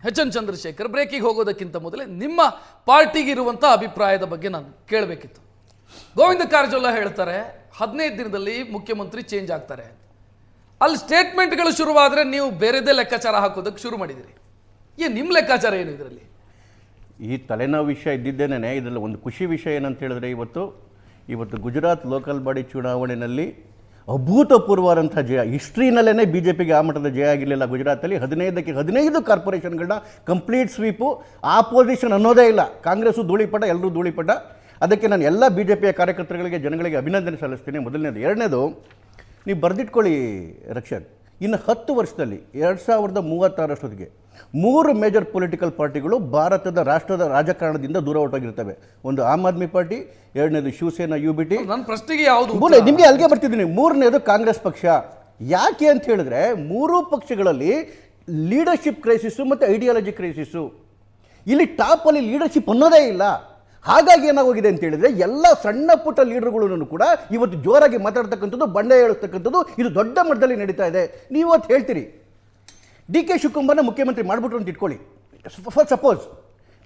H N Chandrashekhar ಬ್ರೇಕಿಗೆ ಹೋಗೋದಕ್ಕಿಂತ ಮೊದಲೇ ನಿಮ್ಮ ಪಾರ್ಟಿಗೆ ಇರುವಂಥ ಅಭಿಪ್ರಾಯದ ಬಗ್ಗೆ ನಾನು ಕೇಳಬೇಕಿತ್ತು. ಗೋವಿಂದ ಕಾರಜೋಳ ಹೇಳ್ತಾರೆ 15 ದಿನದಲ್ಲಿ ಮುಖ್ಯಮಂತ್ರಿ ಚೇಂಜ್ ಆಗ್ತಾರೆ. ಅಲ್ಲಿ ಸ್ಟೇಟ್ಮೆಂಟ್ಗಳು ಶುರುವಾದರೆ ನೀವು ಬೇರೆದೇ ಲೆಕ್ಕಾಚಾರ ಹಾಕೋದಕ್ಕೆ ಶುರು ಮಾಡಿದಿರಿ. ನಿಮ್ಮ ಲೆಕ್ಕಾಚಾರ ಏನು ಇದರಲ್ಲಿ? ಈ ತಲೆನೋವು ವಿಷಯ ಇದ್ದಿದ್ದೇನೆ. ಇದರಲ್ಲಿ ಒಂದು ಖುಷಿ ವಿಷಯ ಏನಂತ ಹೇಳಿದ್ರೆ, ಇವತ್ತು ಗುಜರಾತ್ ಲೋಕಲ್ ಬಾಡಿ ಚುನಾವಣೆಯಲ್ಲಿ ಅಭೂತಪೂರ್ವವಾದಂಥ ಜಯ, ಹಿಸ್ಟ್ರಿನಲ್ಲೇ ಬಿ ಜೆ ಪಿಗೆ ಆ ಮಟ್ಟದ ಜಯ ಆಗಿರಲಿಲ್ಲ. ಗುಜರಾತಲ್ಲಿ 15ಕ್ಕೆ 15 ಕಾರ್ಪೊರೇಷನ್ಗಳನ್ನ ಕಂಪ್ಲೀಟ್ ಸ್ವೀಪು. ಆಪೋಸಿಷನ್ ಅನ್ನೋದೇ ಇಲ್ಲ. ಕಾಂಗ್ರೆಸ್ಸು ಧೂಳಿಪಟ, ಎಲ್ಲರೂ ಧೂಳಿಪಟ. ಅದಕ್ಕೆ ನಾನು ಎಲ್ಲ ಬಿ ಜೆ ಪಿಯ ಕಾರ್ಯಕರ್ತರುಗಳಿಗೆ, ಜನಗಳಿಗೆ ಅಭಿನಂದನೆ ಸಲ್ಲಿಸ್ತೀನಿ. ಮೊದಲನೇದು. ಎರಡನೇದು, ನೀವು ಬರೆದಿಟ್ಕೊಳ್ಳಿ ರಕ್ಷಣ್, ಇನ್ನು 10 ವರ್ಷದಲ್ಲಿ 2036 3 ಮೇಜರ್ ಪೊಲಿಟಿಕಲ್ ಪಾರ್ಟಿಗಳು ಭಾರತದ ರಾಷ್ಟ್ರದ ರಾಜಕಾರಣದಿಂದ ದೂರ ಹೊರಟೋಗಿರ್ತವೆ. ಒಂದು ಆಮ್ ಆದ್ಮಿ ಪಾರ್ಟಿ, ಎರಡನೇದು ಶಿವಸೇನಾ UBT. ನನ್ನ ಪ್ರಶ್ನೆಗೆ ಯಾವುದು ನಿಮಗೆ ಅಲ್ಲಿಗೆ ಬರ್ತಿದ್ದೀನಿ. ಮೂರನೇದು ಕಾಂಗ್ರೆಸ್ ಪಕ್ಷ. ಯಾಕೆ ಅಂತ ಹೇಳಿದ್ರೆ, 3 ಪಕ್ಷಗಳಲ್ಲಿ ಲೀಡರ್ಶಿಪ್ ಕ್ರೈಸಿಸ್ಸು ಮತ್ತು ಐಡಿಯಾಲಜಿ ಕ್ರೈಸಿಸ್ಸು. ಇಲ್ಲಿ ಟಾಪಲ್ಲಿ ಲೀಡರ್ಶಿಪ್ ಅನ್ನೋದೇ ಇಲ್ಲ. ಹಾಗಾಗಿ ಏನಾಗೋಗಿದೆ ಅಂತ ಹೇಳಿದ್ರೆ, ಎಲ್ಲ ಸಣ್ಣ ಪುಟ್ಟ ಲೀಡರ್ಗಳನ್ನು ಕೂಡ ಇವತ್ತು ಜೋರಾಗಿ ಮಾತಾಡ್ತಕ್ಕಂಥದ್ದು, ಬಂಡೆ ಹೇಳ್ತಕ್ಕಂಥದ್ದು, ಇದು ದೊಡ್ಡ ಮಟ್ಟದಲ್ಲಿ ನಡೀತಾ ಇದೆ. ನೀವು ಇವತ್ತು ಹೇಳ್ತೀರಿ DK ಶಿವಕುಮಾರ್ನ ಮುಖ್ಯಮಂತ್ರಿ ಮಾಡಿಬಿಟ್ರು ಅಂತ ಇಟ್ಕೊಳ್ಳಿ. ಫಾರ್ ಸಪೋಸ್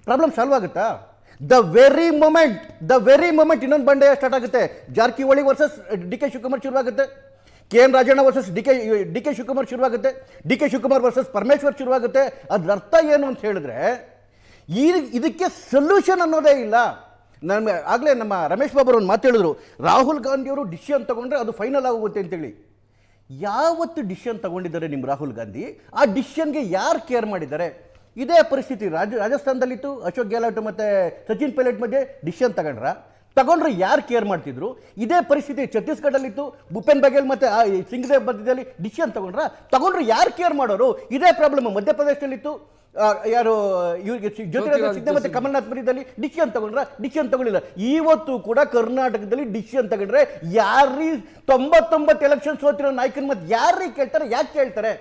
ಪ್ರಾಬ್ಲಮ್ ಸಾಲ್ವ್ ಆಗುತ್ತಾ? ದ ವೆರಿ ಮೊಮೆಂಟ್ ಇನ್ನೊಂದು ಬಂಡೆ ಸ್ಟಾರ್ಟ್ ಆಗುತ್ತೆ. ಜಾರಕಿಹೊಳಿ ವರ್ಸಸ್ DK ಶಿವಕುಮಾರ್ ಶುರುವಾಗುತ್ತೆ. KN Rajanna versus DK Shivakumar ಶುರುವಾಗುತ್ತೆ. DK ಶಿವಕುಮಾರ್ ವರ್ಸಸ್ ಪರಮೇಶ್ವರ್ ಶುರುವಾಗುತ್ತೆ. ಅದ್ರ ಅರ್ಥ ಏನು ಅಂತ ಹೇಳಿದ್ರೆ, ಇದಕ್ಕೆ ಸೊಲ್ಯೂಷನ್ ಅನ್ನೋದೇ ಇಲ್ಲ. ಆಗಲೇ ನಮ್ಮ ರಮೇಶ್ ಬಾಬು ಒಂದು ಮಾತು ಹೇಳಿದ್ರು, ರಾಹುಲ್ ಗಾಂಧಿಯವರು ಡಿಸಿಷನ್ ತಗೊಂಡ್ರೆ ಅದು ಫೈನಲ್ ಆಗುತ್ತೆ ಅಂತೇಳಿ. ಯಾವತ್ತು ಡಿಸಿಷನ್ ತಗೊಂಡಿದ್ದಾರೆ ನಿಮ್ಮ ರಾಹುಲ್ ಗಾಂಧಿ? ಆ ಡಿಸಿಷನ್ಗೆ ಯಾರು ಕೇರ್ ಮಾಡಿದ್ದಾರೆ? ಇದೇ ಪರಿಸ್ಥಿತಿ ರಾಜಸ್ಥಾನದಲ್ಲಿತ್ತು. ಅಶೋಕ್ ಗೆಹ್ಲೋಟ್ ಮತ್ತು ಸಚಿನ್ ಪೈಲಟ್ ಮಧ್ಯೆ ಡಿಸಿಷನ್ ತಗೊಂಡ್ರೆ ಯಾರು ಕೇರ್ ಮಾಡ್ತಿದ್ರು? ಇದೇ ಪರಿಸ್ಥಿತಿ ಛತ್ತೀಸ್ಗಢಲ್ಲಿತ್ತು. ಭೂಪೇನ್ ಬಘೇಲ್ ಮತ್ತು ಸಿಂಗ್ದೇವ್ ಮಧ್ಯದಲ್ಲಿ ಡಿಸಿಷನ್ ತಗೊಂಡ್ರೆ ಯಾರು ಕೇರ್ ಮಾಡೋರು? ಇದೇ ಪ್ರಾಬ್ಲಮ್ ಮಧ್ಯಪ್ರದೇಶದಲ್ಲಿತ್ತು. ಯಾರು ಇವ್ರಿಗೆ ಜ್ಯೋತಿರಾದಿತ್ಯ ಸಿಂಧ್ಯಾ ಮತ್ತು ಕಮಲ್ನಾಥ್ ಮಧ್ಯದಲ್ಲಿ ಡಿಸಿಷನ್ ತಗೊಳ್ಳಿಲ್ಲ. ಇವತ್ತು ಕೂಡ ಕರ್ನಾಟಕದಲ್ಲಿ ಡಿಸಿಷನ್ ತಗೊಂಡ್ರೆ ಯಾರೀ 99 ಎಲೆಕ್ಷನ್ ಸೋತಿರೋ ನಾಯಕನ ಮತ್ತೆ ಯಾರೀ ಕೇಳ್ತಾರೆ? ಯಾಕೆ ಕೇಳ್ತಾರೆ?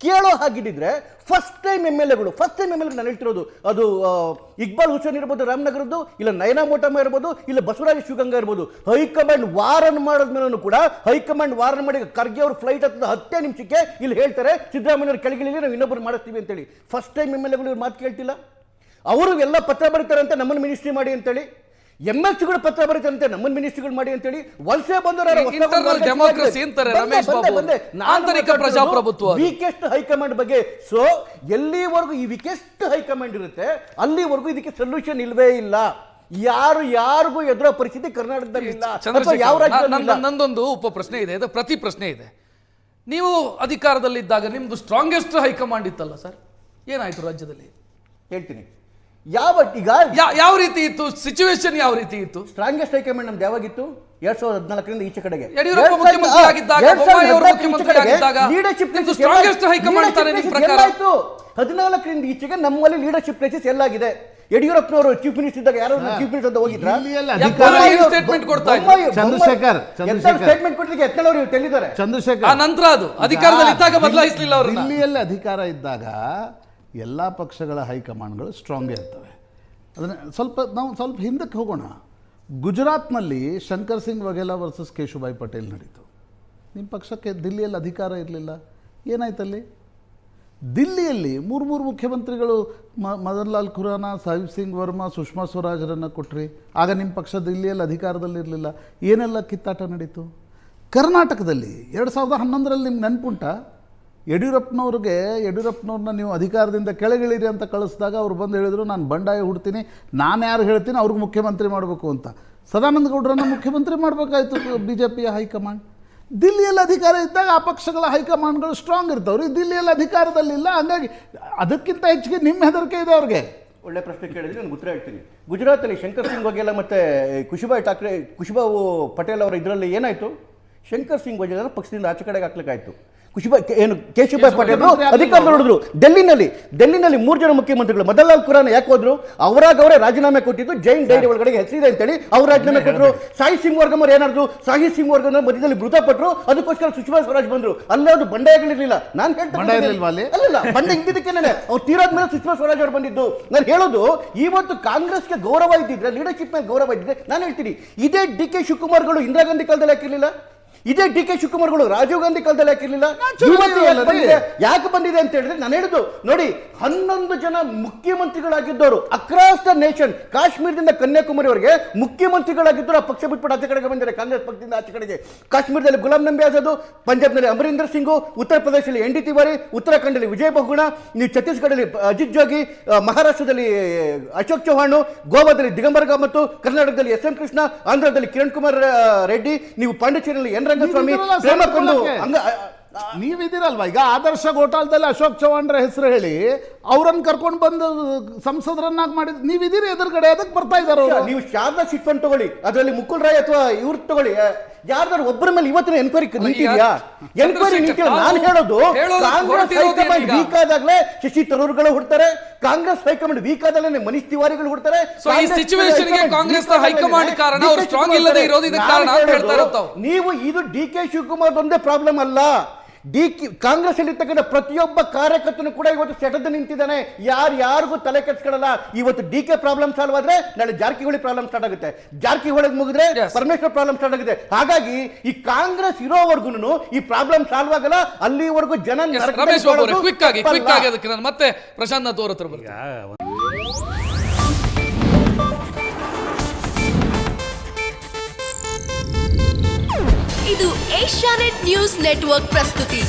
ಕೇಳೋ ಹಾಗಿದ್ದಿದ್ರೆ ಫಸ್ಟ್ ಟೈಮ್ ಎಮ್ ಎಲ್ ಎಗಳು ನಾನು ಹೇಳ್ತಿರೋದು, ಅದು ಇಕ್ಬಾಲ್ ಹುಸೇನ್ ಇರ್ಬೋದು ರಾಮನಗರದ್ದು, ಇಲ್ಲ ನಯನಾ ಮೋಟಮ್ಮ ಇರ್ಬೋದು, ಇಲ್ಲ ಬಸವರಾಜ ಶಿವಗಂಗಾ ಇರ್ಬೋದು, ಹೈಕಮಾಂಡ್ ವಾರನ್ ಮಾಡೋದ್ಮೇಲೂ ಕೂಡ ಹೈಕಮಾಂಡ್ ವಾರನ್ ಮಾಡಿ ಖರ್ಗೆ ಅವರು ಫ್ಲೈಟ್ ಹತ್ತದ 10 ನಿಮಿಷಕ್ಕೆ ಇಲ್ಲಿ ಹೇಳ್ತಾರೆ ಸಿದ್ದರಾಮಯ್ಯವ್ರು ಕೆಳಗಿಳಿಲಿ, ನಾವು ಇನ್ನೊಬ್ಬರು ಮಾಡಿಸ್ತೀವಿ ಅಂತೇಳಿ. ಫಸ್ಟ್ ಟೈಮ್ ಎಮ್ ಎಲ್ ಎಗಳು ಇವ್ರು ಮಾತು ಕೇಳ್ತಿಲ್ಲ. ಅವರು ಎಲ್ಲ ಪತ್ರ ಬರೀತಾರಂತೆ ನಮ್ಮನ್ನು ಮಿನಿಸ್ಟ್ರಿ ಮಾಡಿ ಅಂತೇಳಿ. MLCಗಳು ಪತ್ರ ಬರೀತಾರಂತೆ ನಮ್ಮನ್ನು ಮಿನಿಸ್ಟ್ರಿಗಳು ಮಾಡಿ ಅಂತೇಳಿ. ವಲಸೆ ಬಂದವರು ವೀಕೆಸ್ಟ್ ಹೈಕಮಾಂಡ್ ಬಗ್ಗೆ. ಸೊ ಎಲ್ಲಿವರೆಗೂ ಈ ವೀಕೆಸ್ಟ್ ಹೈಕಮಾಂಡ್ ಇರುತ್ತೆ ಅಲ್ಲಿವರೆಗೂ ಇದಕ್ಕೆ ಸೊಲ್ಯೂಷನ್ ಇಲ್ವೇ ಇಲ್ಲ. ಯಾರಿಗೂ ಎದುರೋ ಪರಿಸ್ಥಿತಿ ಕರ್ನಾಟಕದಲ್ಲಿ ಇಲ್ಲ. ಯಾವ ರಾಜ್ಯದಲ್ಲಿ? ನಂದೊಂದು ಉಪ ಪ್ರಶ್ನೆ ಇದೆ, ಪ್ರತಿ ಪ್ರಶ್ನೆ ಇದೆ. ನೀವು ಅಧಿಕಾರದಲ್ಲಿದ್ದಾಗ ನಿಮ್ದು ಸ್ಟ್ರಾಂಗೆಸ್ಟ್ ಹೈಕಮಾಂಡ್ ಇತ್ತಲ್ಲ ಸರ್, ಏನಾಯ್ತು ರಾಜ್ಯದಲ್ಲಿ? ಹೇಳ್ತೀನಿ. ಯಾವ ರೀತಿ ಇತ್ತು ಸಿಚುವೇಶನ್? ಯಾವ ರೀತಿ ಇತ್ತು? ಸ್ಟ್ರಾಂಗೆಸ್ಟ್ ಹೈಕಮಾಂಡ್ ನಮ್ದು ಯಾವಾಗಿತ್ತು? 2014 ಈಚೆ ಕಡೆಗೆ ಯಡಿಯೂರಪ್ಪ ಮುಖ್ಯಮಂತ್ರಿ ಆಗಿದ್ದಾಗ, ಬೊಮ್ಮಾಯಿ ಅವರು ಮುಖ್ಯಮಂತ್ರಿ ಆಗಿದ್ದಾಗ ಲೀಡರ್ಶಿಪ್ ಸ್ಟ್ರಾಂಗೆಸ್ಟ್ ಹೈಕಮಾಂಡ್ ತಾನೇ ನಿಮ್ಮ ಪ್ರಕಾರ? 14 ಈಚೆಗೆ ನಮ್ಮಲ್ಲಿ ಲೀಡರ್ಶಿಪ್ ಕ್ರೈಸಿಸ್ ಎಲ್ಲಾಗಿದೆ. ಯಡಿಯೂರಪ್ಪನವರು ಚೀಫ್ ಮಿನಿಸ್ಟರ್ ಇದ್ದಾಗ ಯಾರು ಚೀಫ್ ಮಿನಿಸ್ಟರ್ ಅಂತ ಹೋಗಿದ್ರ? ಸ್ಟೇಟ್ಮೆಂಟ್ ಕೊಡ್ತಾ ಇದ್ರು. ಚಂದ್ರಶೇಖರ್ ಸ್ಟೇಟ್ಮೆಂಟ್ ಕೊಟ್ಟಿದ್ದಕ್ಕೆ ಎತ್ತಲವರು ಹೇಳಿದ್ದಾರೆ. ಚಂದ್ರಶೇಖರ್ ಆ ನಂತರ ಅದು ಅಧಿಕಾರದಲ್ಲಿ ಇದ್ದಾಗ ಬದಲಾಯಿಸಲಿಲ್ಲ ಅವರು. ದಿಲ್ಲಿಯಲ್ಲಿ ಅಧಿಕಾರ ಇದ್ದಾಗ ಎಲ್ಲ ಪಕ್ಷಗಳ ಹೈಕಮಾಂಡ್ಗಳು ಸ್ಟ್ರಾಂಗೇ ಇರ್ತವೆ. ಅದನ್ನು ಸ್ವಲ್ಪ ಹಿಂದಕ್ಕೆ ಹೋಗೋಣ. ಗುಜರಾತ್ನಲ್ಲಿ ಶಂಕರ್ ಸಿಂಗ್ ವಘೇಲಾ ವರ್ಸಸ್ ಕೇಶುಭಾಯ್ ಪಟೇಲ್ ನಡೀತು. ನಿಮ್ಮ ಪಕ್ಷಕ್ಕೆ ದಿಲ್ಲಿಯಲ್ಲಿ ಅಧಿಕಾರ ಇರಲಿಲ್ಲ. ಏನಾಯ್ತಲ್ಲಿ? ದಿಲ್ಲಿಯಲ್ಲಿ 3 ಮುಖ್ಯಮಂತ್ರಿಗಳು ಮದನ್ ಲಾಲ್ ಖುರಾನಾ, ಸಾಹಿಬ್ ಸಿಂಗ್ ವರ್ಮಾ, ಸುಷ್ಮಾ ಸ್ವರಾಜ್ರನ್ನು ಕೊಟ್ರಿ. ಆಗ ನಿಮ್ಮ ಪಕ್ಷ ದಿಲ್ಲಿಯಲ್ಲಿ ಅಧಿಕಾರದಲ್ಲಿರಲಿಲ್ಲ. ಏನೆಲ್ಲ ಕಿತ್ತಾಟ ನಡೀತು? ಕರ್ನಾಟಕದಲ್ಲಿ 2011ರಲ್ಲಿ ನಿಮ್ಗೆ ನೆನಪುಂಟ? ಯಡಿಯೂರಪ್ಪನವ್ರನ್ನ ನೀವು ಅಧಿಕಾರದಿಂದ ಕೆಳಗಿಳಿರಿ ಅಂತ ಕಳಿಸಿದಾಗ ಅವ್ರು ಬಂದು ಹೇಳಿದರು, ನಾನು ಬಂಡಾಯ ಹುಡ್ತೀನಿ, ನಾನು ಯಾರು ಹೇಳ್ತೀನಿ ಅವ್ರಿಗೆ ಮುಖ್ಯಮಂತ್ರಿ ಮಾಡಬೇಕು ಅಂತ. ಸದಾನಂದ ಗೌಡರನ್ನು ಮುಖ್ಯಮಂತ್ರಿ ಮಾಡಬೇಕಾಯ್ತು BJPಯ ಹೈಕಮಾಂಡ್. ದಿಲ್ಲಿಯಲ್ಲಿ ಅಧಿಕಾರ ಇದ್ದಾಗ ಆ ಪಕ್ಷಗಳ ಹೈಕಮಾಂಡ್ಗಳು ಸ್ಟ್ರಾಂಗ್ ಇರ್ತವ್ರಿ. ದಿಲ್ಲಿಯಲ್ಲಿ ಅಧಿಕಾರದಲ್ಲಿಲ್ಲ. ಹಂಗಾಗಿ ಅದಕ್ಕಿಂತ ಹೆಚ್ಚಿಗೆ ನಿಮ್ಮ ಹೆದರಿಕೆ ಇದೆ ಅವ್ರಿಗೆ. ಒಳ್ಳೆ ಪ್ರಶ್ನೆ ಕೇಳಿದ್ರೆ ನಾನು ಉತ್ತರ ಹೇಳ್ತೀನಿ. ಗುಜರಾತಲ್ಲಿ ಶಂಕರ್ ಸಿಂಗ್ ವಘೇಲಾ ಮತ್ತು ಕುಶುಭಾ ಪಟೇಲ್ ಅವರ ಇದರಲ್ಲಿ ಏನಾಯಿತು? ಶಂಕರ್ ಸಿಂಗ್ ವಘೇಲಾ ಪಕ್ಷದಿಂದ ಆಚೆ ಕಡೆಗೆ ಹಾಕ್ಲಿಕ್ಕಾಯ್ತು. ಕೇಶುಭಾಯ್ ಪಟೇಲ್ ಅಧಿಕಾರ ನೋಡಿದ್ರು. ಡೆಲ್ಲಿನಲ್ಲಿ 3 ಜನ ಮುಖ್ಯಮಂತ್ರಿಗಳು. ಮದನ್ ಲಾಲ್ ಖುರಾನಾ ಯಾಕೆ ಹೋದ್ರು? ಅವರೇ ರಾಜೀನಾಮೆ ಕೊಟ್ಟಿದ್ದು ಜೈನ್ ಡೈರಿ ಒಳಗಡೆ ಹೆಸರಿದೆ ಅಂತೇಳಿ ಅವ್ರು ರಾಜೀನಾಮೆ ಕೊಟ್ಟರು. ಸಾಹಿಬ್ ಸಿಂಗ್ ವರ್ಗಮರ್ ಏನಾದ್ರು? ಸಾಹಿಬ್ ಸಿಂಗ್ ವರ್ಗನ ಮಧ್ಯದಲ್ಲಿ ಮೃತಪಟ್ಟರು. ಅದಕ್ಕೋಸ್ಕರ ಸುಷ್ಮಾ ಸ್ವರಾಜ್ ಬಂದ್ರು. ಅಲ್ಲೇ ಅದು ಬಂಡೆಗಳಿರಲಿಲ್ಲ. ನಾನು ಹೇಳ್ತೇನೆ ಅಲ್ಲ, ಬಂಡೆ ಹಿಂದಿದ್ದಕ್ಕೇನೆ ಅವ್ರು ತೀರಾದ್ಮೇಲೆ ಸುಷ್ಮಾ ಸ್ವರಾಜ್ ಅವರು ಬಂದಿದ್ದು. ನಾನು ಹೇಳೋದು, ಇವತ್ತು ಕಾಂಗ್ರೆಸ್ಗೆ ಗೌರವ ಇದ್ದಿದ್ರೆ, ಲೀಡರ್ಶಿಪ್ ಮೇಲೆ ಗೌರವ ಇದ್ದಿದ್ರೆ, ನಾನು ಹೇಳ್ತೀನಿ, ಇದೇ DK ಶಿವಕುಮಾರ್ಗಳು ಇಂದಿರಾ ಗಾಂಧಿ ಕಾಲದಲ್ಲಿ ಹಾಕಿರ್ಲಿಲ್ಲ. ಇದೇ ಡಿ ಕೆ ಶಿವಕುಮಾರ್ಗಳು ರಾಜೀವ್ ಗಾಂಧಿ ಕಾಲದಲ್ಲಿ ಯಾಕಿರ್ಲಿಲ್ಲ, ಇವತ್ತು ಯಾಕೆ ಬಂದಿದೆ? ಯಾಕೆ ಬಂದಿದೆ ಅಂತ ಹೇಳಿದ್ರೆ ನಾನು ಹೇಳಿದ್ದು ನೋಡಿ, 11 ಜನ ಮುಖ್ಯಮಂತ್ರಿಗಳಾಗಿದ್ದವರು ಅಕ್ರಾಸ್ ದ ನೇಷನ್, ಕಾಶ್ಮೀರದಿಂದ ಕನ್ಯಾಕುಮಾರಿವರೆಗೆ ಮುಖ್ಯಮಂತ್ರಿಗಳಾಗಿದ್ದರು. ಆ ಪಕ್ಷ ಬಿಟ್ಬಿಟ್ಟು ಆಚೆ ಕಡೆಗೆ ಬಂದಿದ್ದಾರೆ, ಕಾಂಗ್ರೆಸ್ ಪಕ್ಷದಿಂದ ಆಚೆ ಕಡೆಗೆ. ಕಾಶ್ಮೀರದಲ್ಲಿ ಗುಲಾಂ ನಬಿ ಆಜಾದ್, ಪಂಜಾಬ್ನಲ್ಲಿ ಅಮರೀಂದರ್ ಸಿಂಗ್, ಉತ್ತರ ಪ್ರದೇಶದಲ್ಲಿ ಎನ್ ಡಿ ತಿವಾರಿ, ಉತ್ತರಾಖಂಡದಲ್ಲಿ ವಿಜಯ್ ಬಹುಗುಣ, ನೀವು ಛತ್ತೀಸ್ಗಢದಲ್ಲಿ ಅಜಿತ್ ಜೋಗಿ, ಮಹಾರಾಷ್ಟ್ರದಲ್ಲಿ ಅಶೋಕ್ ಚೌಹಾಣ್, ಗೋವಾದಲ್ಲಿ ದಿಗಂಬರ್ ಕಾಮತ್, ಕರ್ನಾಟಕದಲ್ಲಿ ಎಸ್ ಎಂ ಕೃಷ್ಣ, ಆಂಧ್ರದಲ್ಲಿ ಕಿರಣ್ ಕುಮಾರ್ ರೆಡ್ಡಿ, ನೀವು ಪಾಂಡಿಚೇರಿಯಲ್ಲಿ ಎನ್ ರಂಗಸ್ವಾಮಿ, ನೀವಿದ್ದೀರಲ್ವಾ ಈಗ ಆದರ್ಶ ಗೋಟಾಲದಲ್ಲಿ ಅಶೋಕ್ ಚೌಹಾಣ್ರ ಹೆಸರು ಹೇಳಿ ಅವ್ರನ್ನ ಕರ್ಕೊಂಡು ಬಂದು ಸಂಸದರನ್ನಾಗಿ ಮಾಡಿದ್ ನೀವಿದ್ದೀರಿ ಎದುರುಗಡೆ, ಅದಕ್ಕೆ ಬರ್ತಾ ಇದ್ದಾರೆ. ನೀವು ಶಾರದಾ ಚಿಟ್ ಫಂಡ್ ತಗೊಳ್ಳಿ, ಅದರಲ್ಲಿ ಮುಕುಲ್ ರಾಯ್ ಅಥವಾ ಇವ್ರ ತಗೊಳ್ಳಿ, ಯಾರ್ದಾರು ಒಬ್ಬರ ಮೇಲೆ ಇವತ್ತಿನ ಎನ್ಕ್ವೈರಿ ನಿಂತಿದ್ಯಾ? ಎನ್ಕ್ವೈರಿ ನಿಂತಿಲ್ಲ. ನಾನು ಹೇಳೋದು ಕಾಂಗ್ರೆಸ್ ಹೈಕಮಾಂಡ್ ವೀಕ್ ಆದಾಗಲೇ ಶಶಿ ತರೂರ್ಗಳು ಹುಡ್ತಾರೆ, ಕಾಂಗ್ರೆಸ್ ಹೈಕಮಾಂಡ್ ವೀಕ್ ಆದಾಗಲೇ ಮನೀಶ್ ತಿವಾರಿಗಳು ಹುಡ್ತಾರೆ. ಈ ಸಿಚುವೇಶನ್ ಗೆ ಕಾಂಗ್ರೆಸ್ ಹೈಕಮಾಂಡ್ ಕಾರಣ, ಅವರು ಸ್ಟ್ರಾಂಗ್ ಇಲ್ಲದೆ ಇರೋದು ಇದಕ್ಕೆ ಕಾರಣ ಅಂತ ಹೇಳ್ತಾ ಇರುತ್ತವೆ. ನೀವು ಇದು ಡಿ ಕೆ ಶಿವಕುಮಾರ್ ಒಂದೇ ಪ್ರಾಬ್ಲಮ್ ಅಲ್ಲ, ಕಾಂಗ್ರೆಸ್ ಅಲ್ಲಿ ಇರ್ತಕ್ಕಂಥ ಪ್ರತಿಯೊಬ್ಬ ಕಾರ್ಯಕರ್ತನು ಕೂಡ ಇವತ್ತು ಸೆಟೆದು ನಿಂತಿದ್ದಾನೆ. ಯಾರಿಗೂ ತಲೆ ಕೆಡಿಸ್ಕೊಳ್ಳಲ್ಲ. ಇವತ್ತು ಡಿ ಕೆ ಪ್ರಾಬ್ಲಮ್ ಸಾಲ್ವ್ ಆದ್ರೆ ನಾಳೆ ಜಾರಕಿಹೊಳಿ ಪ್ರಾಬ್ಲಮ್ ಸ್ಟಾರ್ಟ್ ಆಗುತ್ತೆ, ಜಾರಕಿಹೊಳಿ ಮುಗಿದ್ರೆ ಪರಮೇಶ್ವರ್ ಪ್ರಾಬ್ಲಮ್ ಸ್ಟಾರ್ಟ್ ಆಗುತ್ತೆ. ಹಾಗಾಗಿ ಈ ಕಾಂಗ್ರೆಸ್ ಇರೋವರೆಗೂ ಈ ಪ್ರಾಬ್ಲಮ್ ಸಾಲ್ವ್ ಆಗಲ್ಲ. ಅಲ್ಲಿವರೆಗೂ ಜನ ರಮೇಶ್ ಕ್ವಿಕ್ ಆಗಿ ಅದಕ್ಕೆ ನಾನು ಮತ್ತೆ ಪ್ರಶಾಂತ್ ನಾಥ್ ಅವ್ರ ಹತ್ರ ಬರ್ತೀನಿ. ಇದು ಏಷ್ಯಾನೆಟ್ ನ್ಯೂಸ್ ನೆಟ್ವರ್ಕ್ ಪ್ರಸ್ತುತಿ.